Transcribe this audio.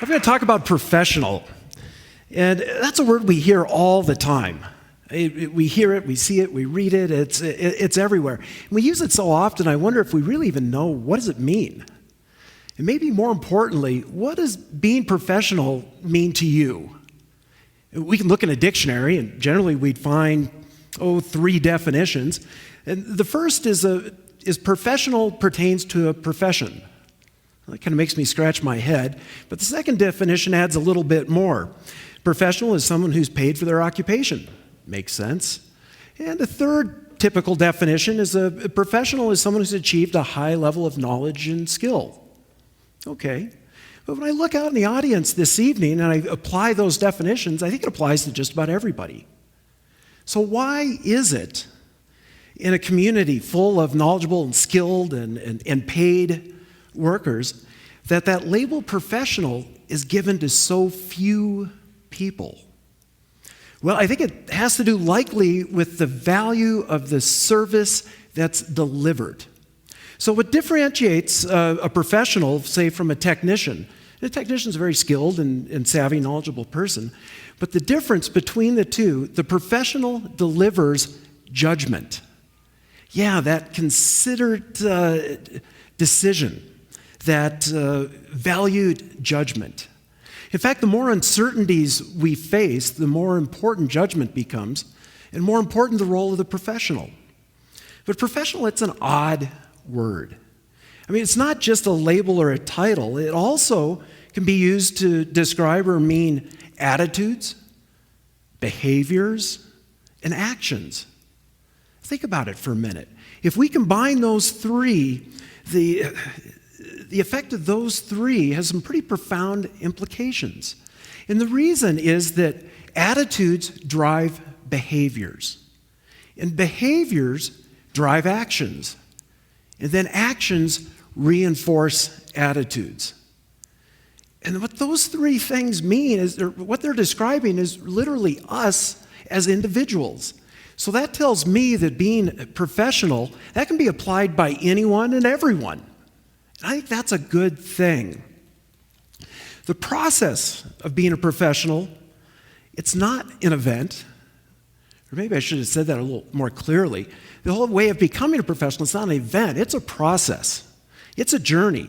I'm going to talk about professional. And that's a word we hear all the time. We hear it, we see it, we read it, it's everywhere. And we use it so often, I wonder if we really even know, what does it mean? And maybe more importantly, what does being professional mean to you? We can look in a dictionary, and generally we'd find, 3 definitions. And the first is professional pertains to a profession. That kind of makes me scratch my head. But the second definition adds a little bit more. Professional is someone who's paid for their occupation. Makes sense. And a third typical definition is a professional is someone who's achieved a high level of knowledge and skill. Okay. But when I look out in the audience this evening and I apply those definitions, I think it applies to just about everybody. So why is it in a community full of knowledgeable and skilled and paid workers that label professional is given to so few people? Well, I think it has to do likely with the value of the service that's delivered. So what differentiates a professional, say, from a technician? A technician is a very skilled and savvy, knowledgeable person. But the difference between the two, the professional delivers judgment. Yeah, that considered decision, that valued judgment. In fact, the more uncertainties we face, the more important judgment becomes, and more important the role of the professional. But professional, it's an odd word. I mean, it's not just a label or a title. It also can be used to describe or mean attitudes, behaviors, and actions. Think about it for a minute. If we combine those three, the effect of those three has some pretty profound implications. And the reason is that attitudes drive behaviors. And behaviors drive actions. And then actions reinforce attitudes. And what those three things mean is, what they're describing is literally us as individuals. So that tells me that being professional, that can be applied by anyone and everyone. And I think that's a good thing. The process of being a professional, it's not an event. Or maybe I should have said that a little more clearly. The whole way of becoming a professional is not an event, it's a process. It's a journey.